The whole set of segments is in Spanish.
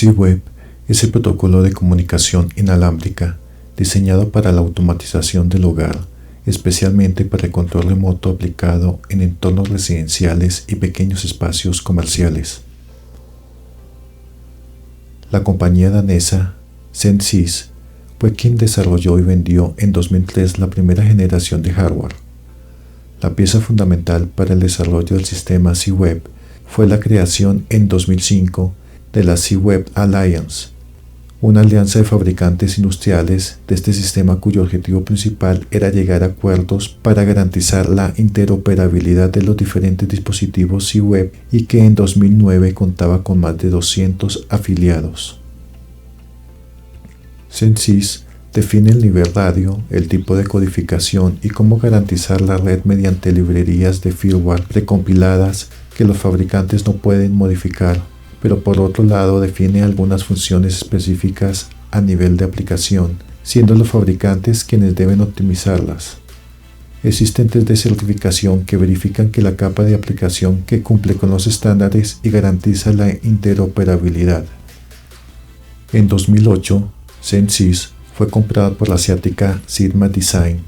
C-Web es el protocolo de comunicación inalámbrica diseñado para la automatización del hogar, especialmente para el control remoto aplicado en entornos residenciales y pequeños espacios comerciales. La compañía danesa Sensys fue quien desarrolló y vendió en 2003 la primera generación de hardware. La pieza fundamental para el desarrollo del sistema C-Web fue la creación en 2005 de la C-Web Alliance, una alianza de fabricantes industriales de este sistema cuyo objetivo principal era llegar a acuerdos para garantizar la interoperabilidad de los diferentes dispositivos C-Web y que en 2009 contaba con más de 200 afiliados. Sensys define el nivel radio, el tipo de codificación y cómo garantizar la red mediante librerías de firmware precompiladas que los fabricantes no pueden modificar, pero por otro lado define algunas funciones específicas a nivel de aplicación, siendo los fabricantes quienes deben optimizarlas. Existen test de certificación que verifican que la capa de aplicación que cumple con los estándares y garantiza la interoperabilidad. En 2008, Sensys fue comprada por la asiática Sigma Design.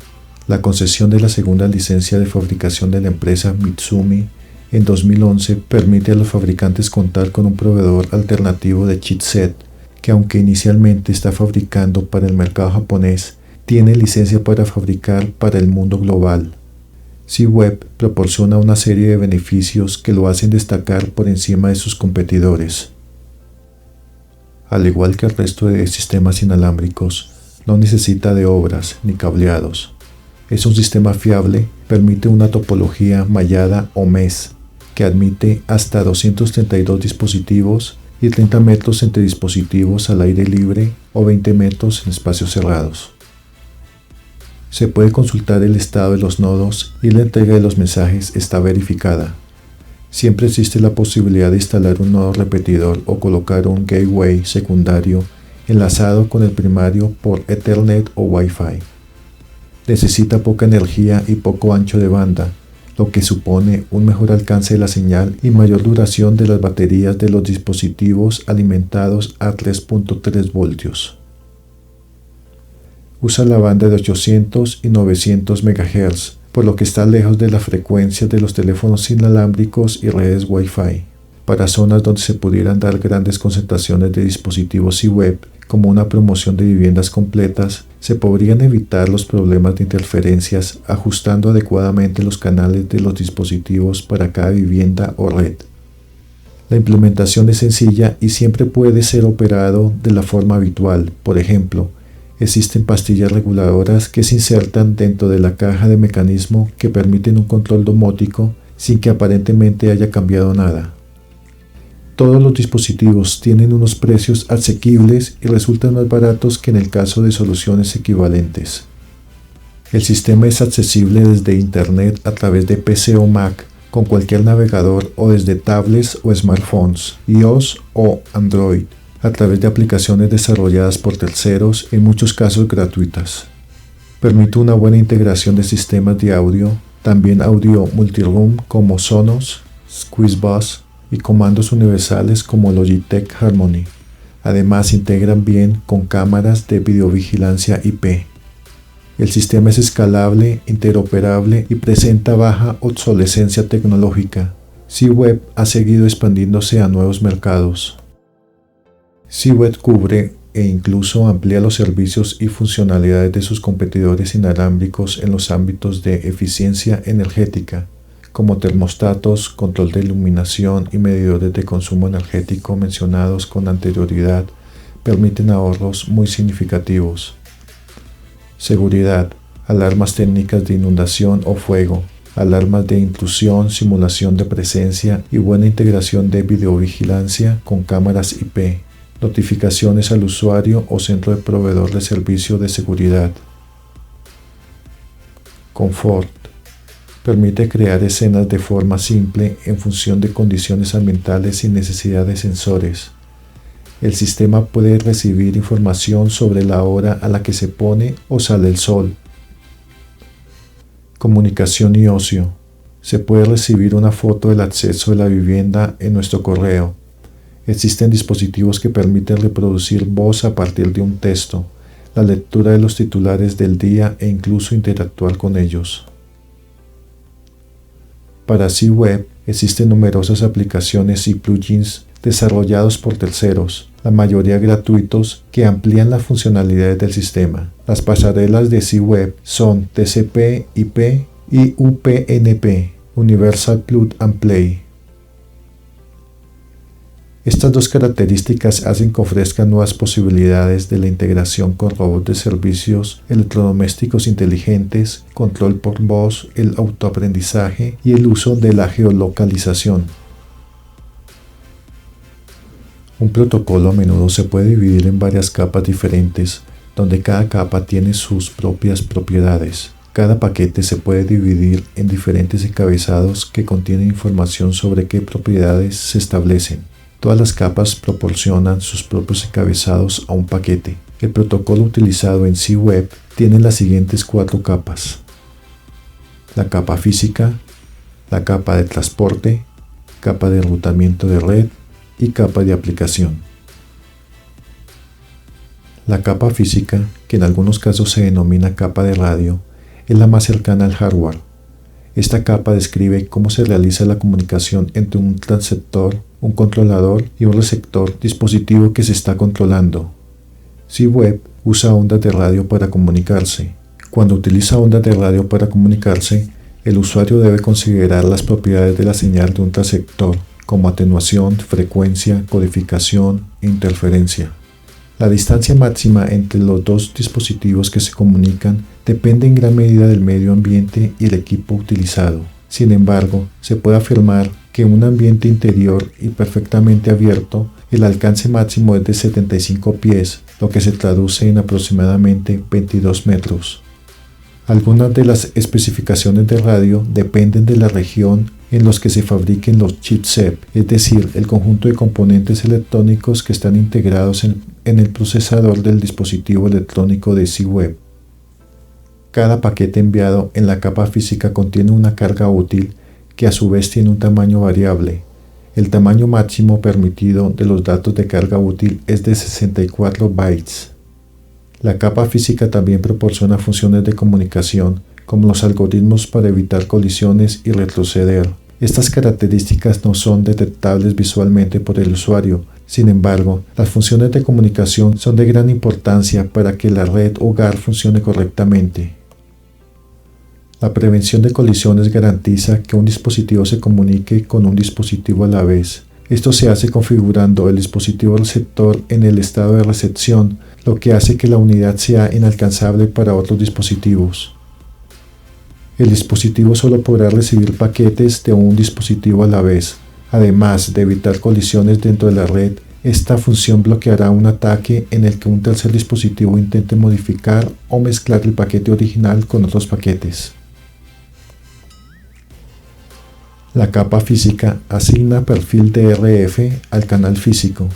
La concesión de la segunda licencia de fabricación de la empresa Mitsumi en 2011 permite a los fabricantes contar con un proveedor alternativo de chipset que, aunque inicialmente está fabricando para el mercado japonés, tiene licencia para fabricar para el mundo global. C-Web proporciona una serie de beneficios que lo hacen destacar por encima de sus competidores. Al igual que el resto de sistemas inalámbricos, no necesita de obras ni cableados. Es un sistema fiable, permite una topología mallada o mesh, que admite hasta 232 dispositivos y 30 metros entre dispositivos al aire libre o 20 metros en espacios cerrados. Se puede consultar el estado de los nodos y la entrega de los mensajes está verificada. Siempre existe la posibilidad de instalar un nodo repetidor o colocar un gateway secundario enlazado con el primario por Ethernet o Wi-Fi. Necesita poca energía y poco ancho de banda, lo que supone un mejor alcance de la señal y mayor duración de las baterías de los dispositivos alimentados a 3.3 voltios. Usa la banda de 800 y 900 MHz, por lo que está lejos de las frecuencias de los teléfonos inalámbricos y redes Wi-Fi. Para zonas donde se pudieran dar grandes concentraciones de dispositivos C-Web, como una promoción de viviendas completas, se podrían evitar los problemas de interferencias ajustando adecuadamente los canales de los dispositivos para cada vivienda o red. La implementación es sencilla y siempre puede ser operado de la forma habitual. Por ejemplo, existen pastillas reguladoras que se insertan dentro de la caja de mecanismo que permiten un control domótico sin que aparentemente haya cambiado nada. Todos los dispositivos tienen unos precios asequibles y resultan más baratos que en el caso de soluciones equivalentes. El sistema es accesible desde Internet a través de PC o Mac, con cualquier navegador o desde tablets o smartphones, iOS o Android, a través de aplicaciones desarrolladas por terceros, en muchos casos gratuitas. Permite una buena integración de sistemas de audio, también audio multiroom como Sonos, Squeezebox, y comandos universales como Logitech Harmony. Además, integran bien con cámaras de videovigilancia IP. El sistema es escalable, interoperable y presenta baja obsolescencia tecnológica. C-Web ha seguido expandiéndose a nuevos mercados. C-Web cubre e incluso amplía los servicios y funcionalidades de sus competidores inalámbricos en los ámbitos de eficiencia energética, como termostatos, control de iluminación y medidores de consumo energético mencionados con anterioridad, permiten ahorros muy significativos. Seguridad, alarmas técnicas de inundación o fuego, alarmas de intrusión, simulación de presencia y buena integración de videovigilancia con cámaras IP, notificaciones al usuario o centro de proveedor de servicio de seguridad. Confort. Permite crear escenas de forma simple en función de condiciones ambientales sin necesidad de sensores. El sistema puede recibir información sobre la hora a la que se pone o sale el sol. Comunicación y ocio. Se puede recibir una foto del acceso de la vivienda en nuestro correo. Existen dispositivos que permiten reproducir voz a partir de un texto, la lectura de los titulares del día e incluso interactuar con ellos. Para C-Web existen numerosas aplicaciones y plugins desarrollados por terceros, la mayoría gratuitos, que amplían las funcionalidades del sistema. Las pasarelas de C-Web son TCP/IP y UPnP, Universal Plug and Play. Estas dos características hacen que ofrezcan nuevas posibilidades de la integración con robots de servicios, electrodomésticos inteligentes, control por voz, el autoaprendizaje y el uso de la geolocalización. Un protocolo a menudo se puede dividir en varias capas diferentes, donde cada capa tiene sus propias propiedades. Cada paquete se puede dividir en diferentes encabezados que contienen información sobre qué propiedades se establecen. Todas las capas proporcionan sus propios encabezados a un paquete. El protocolo utilizado en C-Web tiene las siguientes 4 capas: la capa física, la capa de transporte, capa de enrutamiento de red y capa de aplicación. La capa física, que en algunos casos se denomina capa de radio, es la más cercana al hardware. Esta capa describe cómo se realiza la comunicación entre un transceptor, un controlador y un receptor, dispositivo que se está controlando. C-Web usa ondas de radio para comunicarse. Cuando utiliza ondas de radio para comunicarse, el usuario debe considerar las propiedades de la señal de un transceptor, como atenuación, frecuencia, codificación e interferencia. La distancia máxima entre los dos dispositivos que se comunican depende en gran medida del medio ambiente y el equipo utilizado. Sin embargo, se puede afirmar que en un ambiente interior y perfectamente abierto, el alcance máximo es de 75 pies, lo que se traduce en aproximadamente 22 metros. Algunas de las especificaciones de radio dependen de la región en los que se fabriquen los chipsets, es decir, el conjunto de componentes electrónicos que están integrados en el procesador del dispositivo electrónico de C-Web. Cada paquete enviado en la capa física contiene una carga útil que a su vez tiene un tamaño variable. El tamaño máximo permitido de los datos de carga útil es de 64 bytes. La capa física también proporciona funciones de comunicación, como los algoritmos para evitar colisiones y retroceder. Estas características no son detectables visualmente por el usuario. Sin embargo, las funciones de comunicación son de gran importancia para que la red hogar funcione correctamente. La prevención de colisiones garantiza que un dispositivo se comunique con un dispositivo a la vez. Esto se hace configurando el dispositivo receptor en el estado de recepción, lo que hace que la unidad sea inalcanzable para otros dispositivos. El dispositivo solo podrá recibir paquetes de un dispositivo a la vez. Además de evitar colisiones dentro de la red, esta función bloqueará un ataque en el que un tercer dispositivo intente modificar o mezclar el paquete original con otros paquetes. La capa física asigna perfil DRF al canal físico.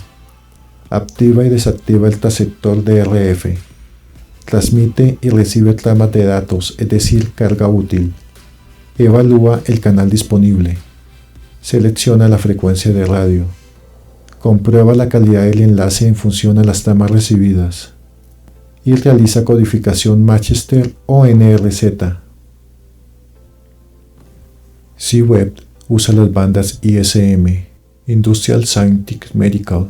Activa y desactiva el transceptor DRF. Transmite y recibe tramas de datos, es decir, carga útil. Evalúa el canal disponible. Selecciona la frecuencia de radio. Comprueba la calidad del enlace en función a las tramas recibidas. Y realiza codificación Manchester o NRZ. C-Web usa las bandas ISM, Industrial Scientific Medical,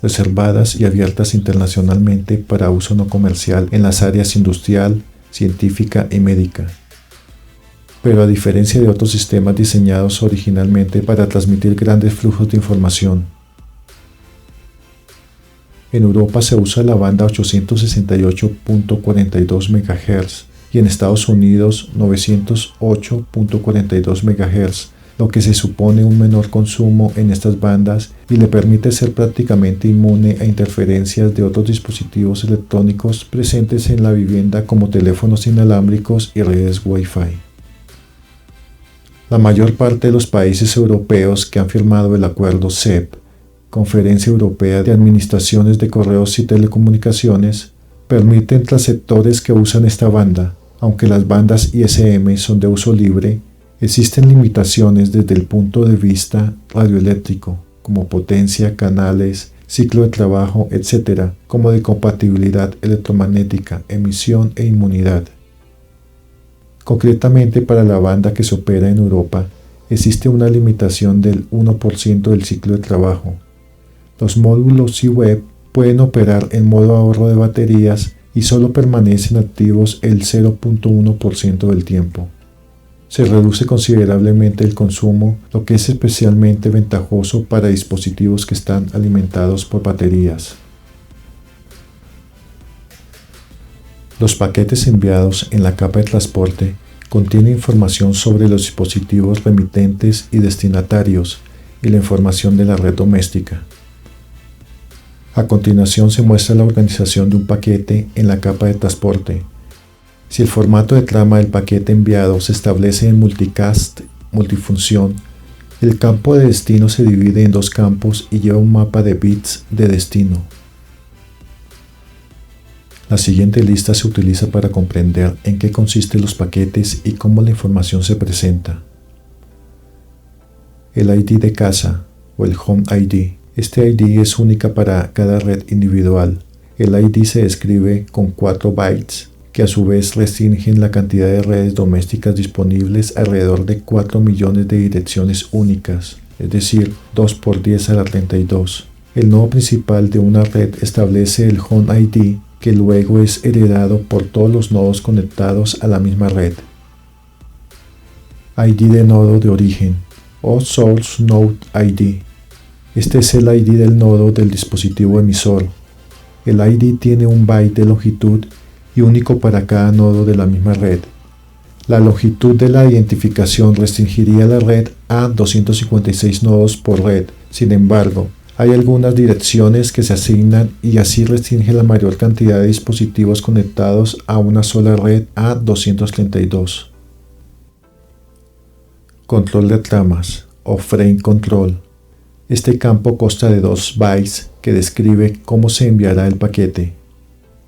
reservadas y abiertas internacionalmente para uso no comercial en las áreas industrial, científica y médica. Pero a diferencia de otros sistemas diseñados originalmente para transmitir grandes flujos de información, en Europa se usa la banda 868.42 MHz y en Estados Unidos 908.42 MHz, lo que se supone un menor consumo en estas bandas y le permite ser prácticamente inmune a interferencias de otros dispositivos electrónicos presentes en la vivienda como teléfonos inalámbricos y redes Wi-Fi. La mayor parte de los países europeos que han firmado el acuerdo CEP, Conferencia Europea de Administraciones de Correos y Telecomunicaciones, permiten transceptores que usan esta banda. Aunque las bandas ISM son de uso libre, existen limitaciones desde el punto de vista radioeléctrico. como potencia, canales, ciclo de trabajo, etc., como de compatibilidad electromagnética, emisión e inmunidad. Concretamente, para la banda que se opera en Europa, existe una limitación del 1% del ciclo de trabajo. Los módulos C-Web pueden operar en modo ahorro de baterías y solo permanecen activos el 0.1% del tiempo. Se reduce considerablemente el consumo, lo que es especialmente ventajoso para dispositivos que están alimentados por baterías. Los paquetes enviados en la capa de transporte contienen información sobre los dispositivos remitentes y destinatarios y la información de la red doméstica. A continuación se muestra la organización de un paquete en la capa de transporte. Si el formato de trama del paquete enviado se establece en multicast multifunción, el campo de destino se divide en dos campos y lleva un mapa de bits de destino. La siguiente lista se utiliza para comprender en qué consisten los paquetes y cómo la información se presenta. El ID de casa o el Home ID. Este ID es única para cada red individual. El ID se describe con 4 bytes, que a su vez restringen la cantidad de redes domésticas disponibles alrededor de 4 millones de direcciones únicas, es decir, 2 por 10 a la 32. El nodo principal de una red establece el Home ID, que luego es heredado por todos los nodos conectados a la misma red. ID de nodo de origen o Source Node ID. Este es el ID del nodo del dispositivo emisor. El ID tiene un byte de longitud y único para cada nodo de la misma red. La longitud de la identificación restringiría la red a 256 nodos por red. Sin embargo, hay algunas direcciones que se asignan y así restringe la mayor cantidad de dispositivos conectados a una sola red a 232. Control de tramas o frame control. Este campo consta de 2 bytes que describe cómo se enviará el paquete.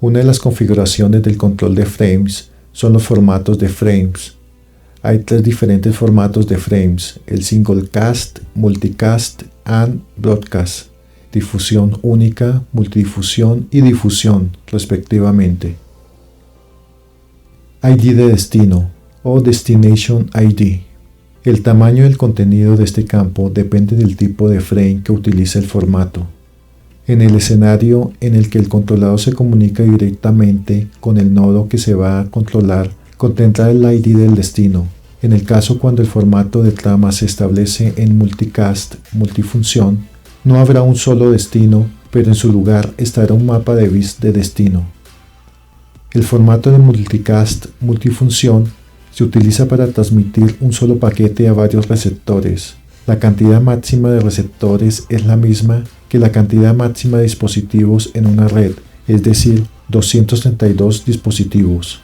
Una de las configuraciones del control de frames son los formatos de frames. Hay 3 diferentes formatos de frames: el single cast, multicast and broadcast, difusión única, multidifusión y difusión, respectivamente. ID de destino o Destination ID. El tamaño del contenido de este campo depende del tipo de frame que utiliza el formato. En el escenario en el que el controlador se comunica directamente con el nodo que se va a controlar, contendrá el ID del destino. En el caso cuando el formato de trama se establece en multicast multifunción, no habrá un solo destino, pero en su lugar estará un mapa de bits de destino. El formato de multicast multifunción se utiliza para transmitir un solo paquete a varios receptores. La cantidad máxima de receptores es la misma que la cantidad máxima de dispositivos en una red, es decir, 232 dispositivos.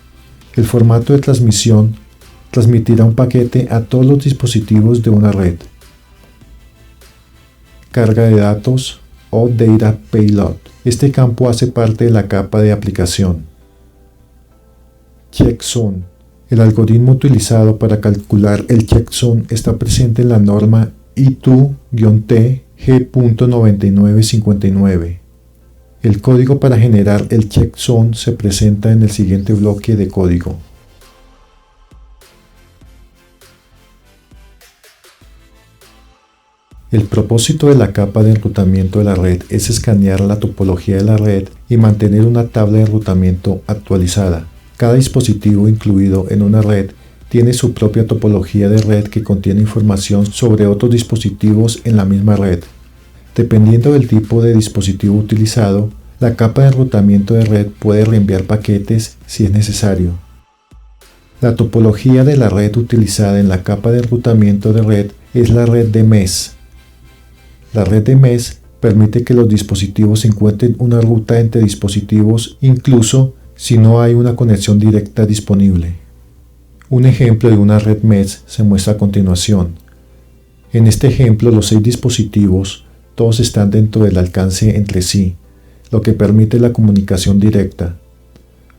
El formato de transmisión transmitirá un paquete a todos los dispositivos de una red. Carga de datos o Data Payload. Este campo hace parte de la capa de aplicación. Checksum. El algoritmo utilizado para calcular el checksum está presente en la norma I2-T G.9959. El código para generar el checksum se presenta en el siguiente bloque de código. El propósito de la capa de enrutamiento de la red es escanear la topología de la red y mantener una tabla de enrutamiento actualizada. Cada dispositivo incluido en una red tiene su propia topología de red que contiene información sobre otros dispositivos en la misma red. Dependiendo del tipo de dispositivo utilizado, la capa de enrutamiento de red puede reenviar paquetes si es necesario. La topología de la red utilizada en la capa de enrutamiento de red es la red de mesh. La red de mesh permite que los dispositivos encuentren una ruta entre dispositivos incluso si no hay una conexión directa disponible. Un ejemplo de una red mesh se muestra a continuación. En este ejemplo, los 6 dispositivos, todos están dentro del alcance entre sí, lo que permite la comunicación directa.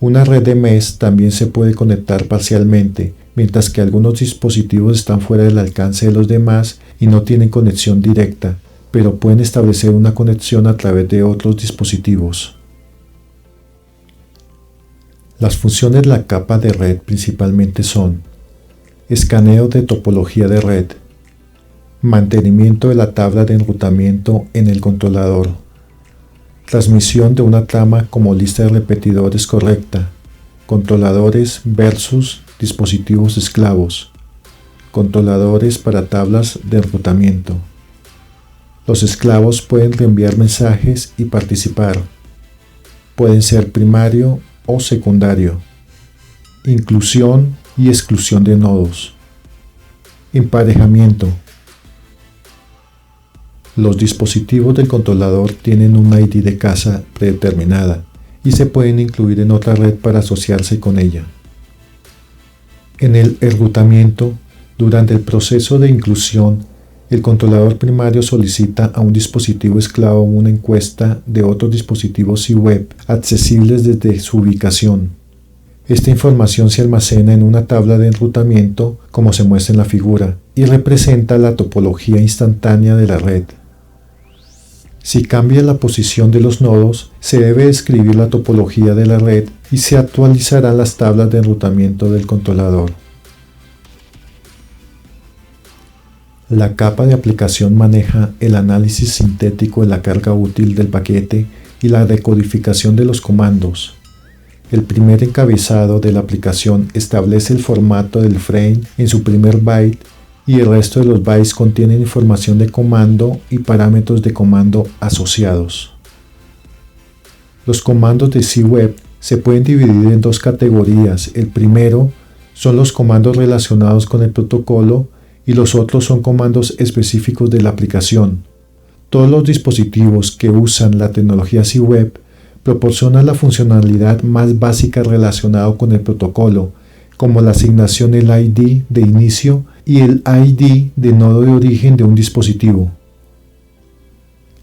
Una red de mesh también se puede conectar parcialmente, mientras que algunos dispositivos están fuera del alcance de los demás y no tienen conexión directa, pero pueden establecer una conexión a través de otros dispositivos. Las funciones de la capa de red principalmente son escaneo de topología de red, mantenimiento de la tabla de enrutamiento en el controlador, transmisión de una trama como lista de repetidores correcta, controladores versus dispositivos esclavos, controladores para tablas de enrutamiento. Los esclavos pueden reenviar mensajes y participar. Pueden ser primario o secundario. Inclusión y exclusión de nodos. Emparejamiento. Los dispositivos del controlador tienen una ID de casa predeterminada y se pueden incluir en otra red para asociarse con ella. En el enrutamiento, durante el proceso de inclusión, el controlador primario solicita a un dispositivo esclavo una encuesta de otros dispositivos C-Web accesibles desde su ubicación. Esta información se almacena en una tabla de enrutamiento, como se muestra en la figura, y representa la topología instantánea de la red. Si cambia la posición de los nodos, se debe describir la topología de la red y se actualizarán las tablas de enrutamiento del controlador. La capa de aplicación maneja el análisis sintético de la carga útil del paquete y la decodificación de los comandos. El primer encabezado de la aplicación establece el formato del frame en su primer byte y el resto de los bytes contienen información de comando y parámetros de comando asociados. Los comandos de C-Web se pueden dividir en dos categorías. El primero son los comandos relacionados con el protocolo y los otros son comandos específicos de la aplicación. Todos los dispositivos que usan la tecnología C-Web proporcionan la funcionalidad más básica relacionada con el protocolo, como la asignación del ID de inicio y el ID de nodo de origen de un dispositivo.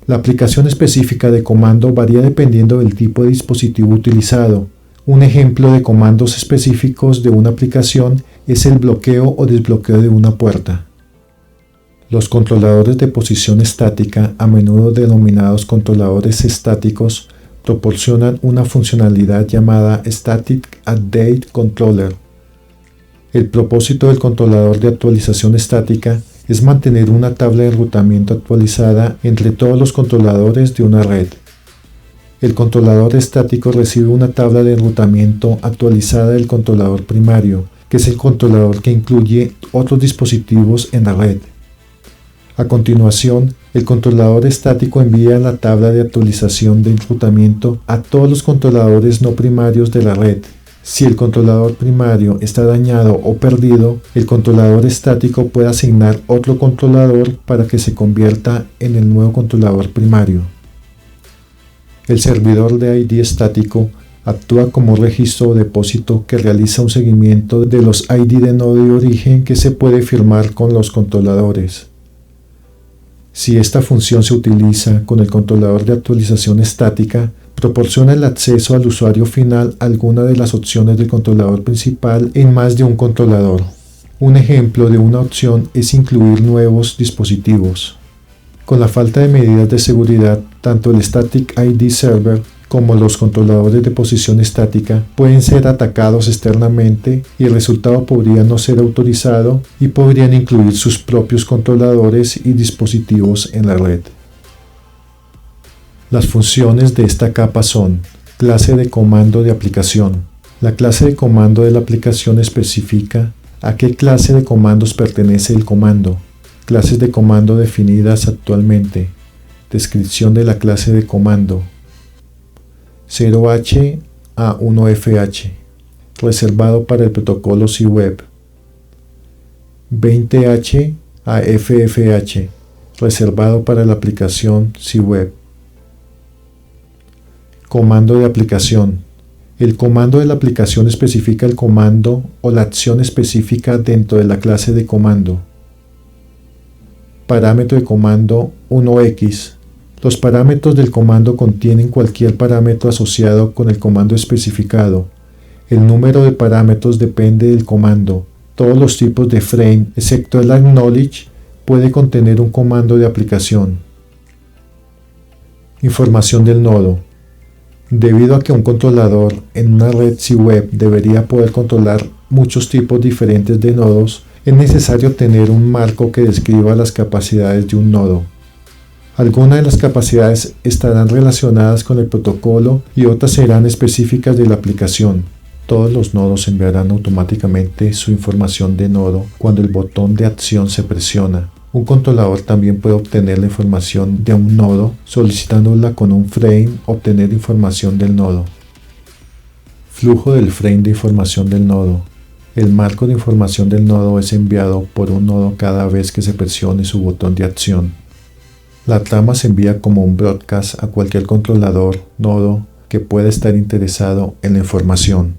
La aplicación específica de comando varía dependiendo del tipo de dispositivo utilizado. Un ejemplo de comandos específicos de una aplicación es el bloqueo o desbloqueo de una puerta. Los controladores de posición estática, a menudo denominados controladores estáticos, proporcionan una funcionalidad llamada Static Update Controller. El propósito del controlador de actualización estática es mantener una tabla de enrutamiento actualizada entre todos los controladores de una red. El controlador estático recibe una tabla de enrutamiento actualizada del controlador primario, que es el controlador que incluye otros dispositivos en la red. A continuación, el controlador estático envía la tabla de actualización de enrutamiento a todos los controladores no primarios de la red. Si el controlador primario está dañado o perdido, el controlador estático puede asignar otro controlador para que se convierta en el nuevo controlador primario. El servidor de ID estático actúa como un registro o depósito que realiza un seguimiento de los ID de nodo de origen que se puede firmar con los controladores. Si esta función se utiliza con el controlador de actualización estática, proporciona el acceso al usuario final a alguna de las opciones del controlador principal en más de un controlador. Un ejemplo de una opción es incluir nuevos dispositivos. Con la falta de medidas de seguridad, tanto el Static ID Server como los controladores de posición estática pueden ser atacados externamente y el resultado podría no ser autorizado y podrían incluir sus propios controladores y dispositivos en la red. Las funciones de esta capa son: clase de comando de aplicación. La clase de comando de la aplicación especifica a qué clase de comandos pertenece el comando. Clases de comando definidas actualmente. Descripción de la clase de comando. 0H a 1FH, reservado para el protocolo C-Web. 20H a FFH, reservado para la aplicación C-Web. Comando de aplicación. El comando de la aplicación especifica el comando o la acción específica dentro de la clase de comando. Parámetro de comando 1X. Los parámetros del comando contienen cualquier parámetro asociado con el comando especificado. El número de parámetros depende del comando. Todos los tipos de frame, excepto el acknowledge, puede contener un comando de aplicación. Información del nodo. Debido a que un controlador en una red C-Web debería poder controlar muchos tipos diferentes de nodos, es necesario tener un marco que describa las capacidades de un nodo. Algunas de las capacidades estarán relacionadas con el protocolo y otras serán específicas de la aplicación. Todos los nodos enviarán automáticamente su información de nodo cuando el botón de acción se presiona. Un controlador también puede obtener la información de un nodo solicitándola con un frame, obtener información del nodo. Flujo del frame de información del nodo. El marco de información del nodo es enviado por un nodo cada vez que se presione su botón de acción. La trama se envía como un broadcast a cualquier controlador nodo que pueda estar interesado en la información.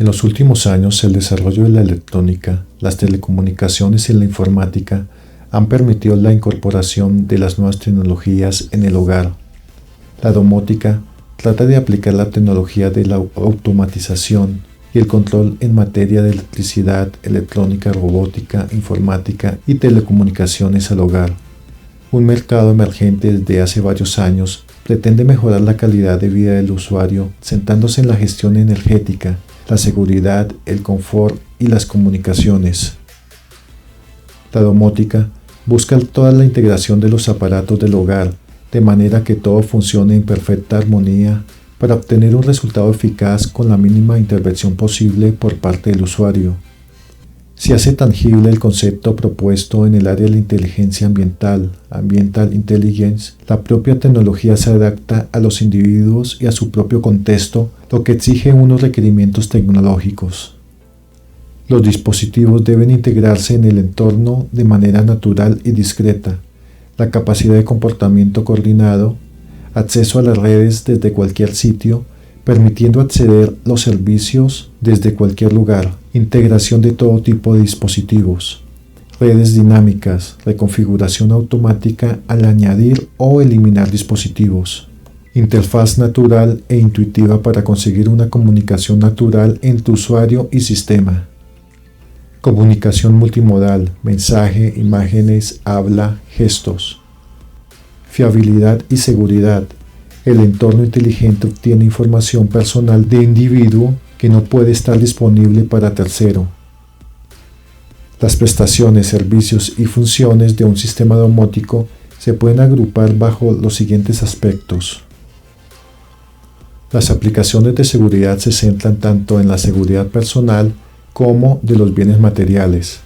En los últimos años, el desarrollo de la electrónica, las telecomunicaciones y la informática han permitido la incorporación de las nuevas tecnologías en el hogar. La domótica trata de aplicar la tecnología de la automatización y el control en materia de electricidad, electrónica, robótica, informática y telecomunicaciones al hogar. Un mercado emergente desde hace varios años pretende mejorar la calidad de vida del usuario centrándose en la gestión energética, la seguridad, el confort y las comunicaciones. La domótica busca toda la integración de los aparatos del hogar, de manera que todo funcione en perfecta armonía para obtener un resultado eficaz con la mínima intervención posible por parte del usuario. Se hace tangible el concepto propuesto en el área de la inteligencia ambiental, Ambiental Intelligence. La propia tecnología se adapta a los individuos y a su propio contexto, lo que exige unos requerimientos tecnológicos. Los dispositivos deben integrarse en el entorno de manera natural y discreta. La capacidad de comportamiento coordinado, acceso a las redes desde cualquier sitio, permitiendo acceder los servicios desde cualquier lugar, integración de todo tipo de dispositivos, redes dinámicas, reconfiguración automática al añadir o eliminar dispositivos, interfaz natural e intuitiva para conseguir una comunicación natural entre usuario y sistema, comunicación multimodal, mensaje, imágenes, habla, gestos, fiabilidad y seguridad. El entorno inteligente obtiene información personal de individuo que no puede estar disponible para tercero. Las prestaciones, servicios y funciones de un sistema domótico se pueden agrupar bajo los siguientes aspectos. Las aplicaciones de seguridad se centran tanto en la seguridad personal como de los bienes materiales.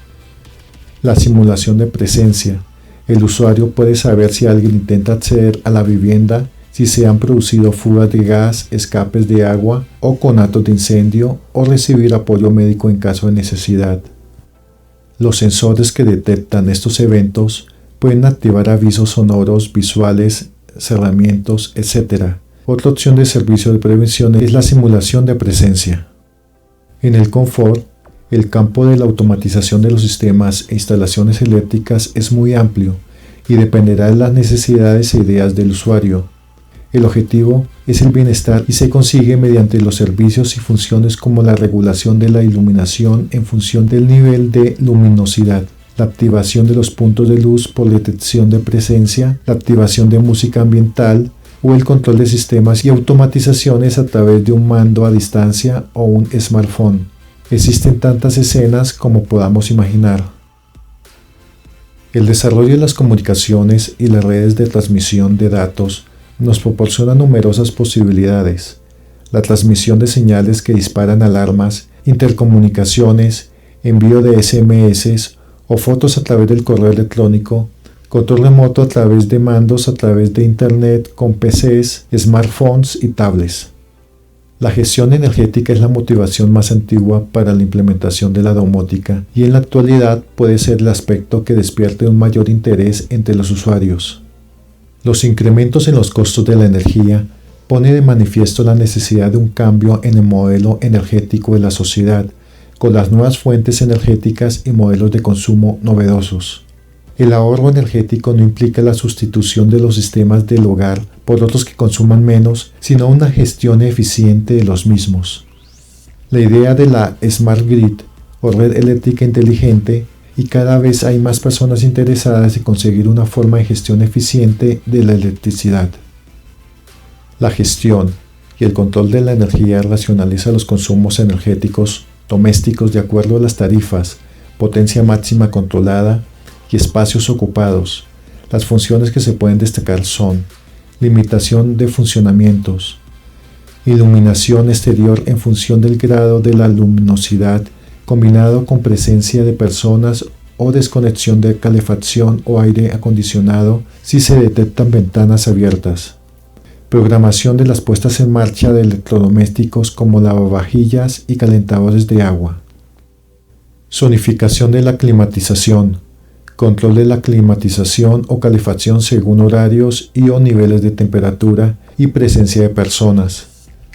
La simulación de presencia. El usuario puede saber si alguien intenta acceder a la vivienda, si se han producido fugas de gas, escapes de agua o conatos de incendio, o recibir apoyo médico en caso de necesidad. Los sensores que detectan estos eventos pueden activar avisos sonoros, visuales, cerramientos, etc. Otra opción de servicio de prevención es la simulación de presencia. En el confort, el campo de la automatización de los sistemas e instalaciones eléctricas es muy amplio y dependerá de las necesidades e ideas del usuario. El objetivo es el bienestar y se consigue mediante los servicios y funciones como la regulación de la iluminación en función del nivel de luminosidad, la activación de los puntos de luz por detección de presencia, la activación de música ambiental o el control de sistemas y automatizaciones a través de un mando a distancia o un smartphone. Existen tantas escenas como podamos imaginar. El desarrollo de las comunicaciones y las redes de transmisión de datos nos proporciona numerosas posibilidades. La transmisión de señales que disparan alarmas, intercomunicaciones, envío de SMS o fotos a través del correo electrónico, control remoto a través de mandos a través de Internet con PCs, smartphones y tablets. La gestión energética es la motivación más antigua para la implementación de la domótica y en la actualidad puede ser el aspecto que despierte un mayor interés entre los usuarios. Los incrementos en los costos de la energía ponen de manifiesto la necesidad de un cambio en el modelo energético de la sociedad, con las nuevas fuentes energéticas y modelos de consumo novedosos. El ahorro energético no implica la sustitución de los sistemas del hogar por otros que consuman menos, sino una gestión eficiente de los mismos. La idea de la Smart Grid o red eléctrica inteligente y cada vez hay más personas interesadas en conseguir una forma de gestión eficiente de la electricidad. La gestión y el control de la energía racionaliza los consumos energéticos domésticos de acuerdo a las tarifas, potencia máxima controlada y espacios ocupados. Las funciones que se pueden destacar son limitación de funcionamientos, iluminación exterior en función del grado de la luminosidad, combinado con presencia de personas o desconexión de calefacción o aire acondicionado si se detectan ventanas abiertas. Programación de las puestas en marcha de electrodomésticos como lavavajillas y calentadores de agua. Zonificación de la climatización. Control de la climatización o calefacción según horarios y o niveles de temperatura y presencia de personas.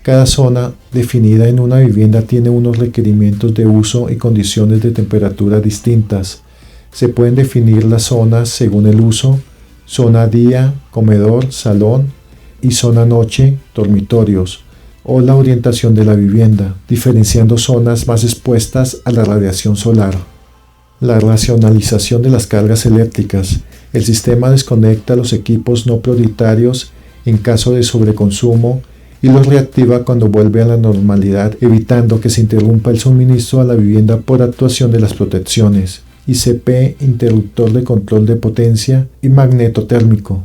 Cada zona definida en una vivienda tiene unos requerimientos de uso y condiciones de temperatura distintas. Se pueden definir las zonas según el uso: zona día, comedor, salón, y zona noche, dormitorios, o la orientación de la vivienda, diferenciando zonas más expuestas a la radiación solar. La racionalización de las cargas eléctricas. El sistema desconecta los equipos no prioritarios en caso de sobreconsumo y los reactiva cuando vuelve a la normalidad, evitando que se interrumpa el suministro a la vivienda por actuación de las protecciones ICP, interruptor de control de potencia, y magneto térmico.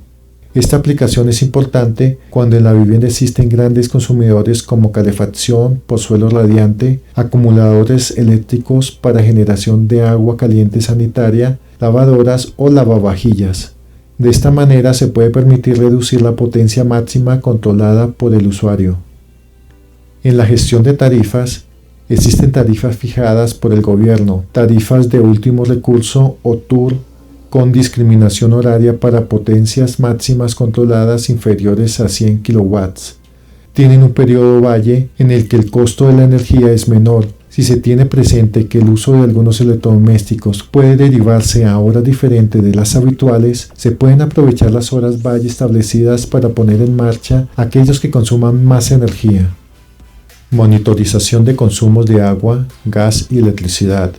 Esta aplicación es importante cuando en la vivienda existen grandes consumidores como calefacción por suelo radiante, acumuladores eléctricos para generación de agua caliente sanitaria, lavadoras o lavavajillas. De esta manera se puede permitir reducir la potencia máxima controlada por el usuario. En la gestión de tarifas, existen tarifas fijadas por el gobierno, tarifas de último recurso o TUR, con discriminación horaria para potencias máximas controladas inferiores a 100 kW. Tienen un periodo valle en el que el costo de la energía es menor. Si se tiene presente que el uso de algunos electrodomésticos puede derivarse a horas diferentes de las habituales, se pueden aprovechar las horas valle establecidas para poner en marcha aquellos que consuman más energía. Monitorización de consumos de agua, gas y electricidad.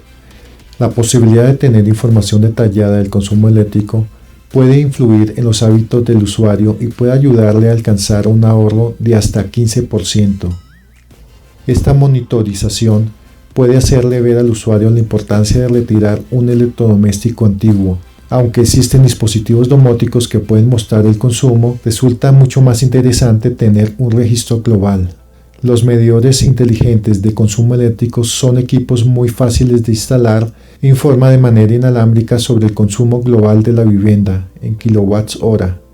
La posibilidad de tener información detallada del consumo eléctrico puede influir en los hábitos del usuario y puede ayudarle a alcanzar un ahorro de hasta 15%. Esta monitorización puede hacerle ver al usuario la importancia de retirar un electrodoméstico antiguo. Aunque existen dispositivos domóticos que pueden mostrar el consumo, resulta mucho más interesante tener un registro global. Los medidores inteligentes de consumo eléctrico son equipos muy fáciles de instalar e informan de manera inalámbrica sobre el consumo global de la vivienda en kWh.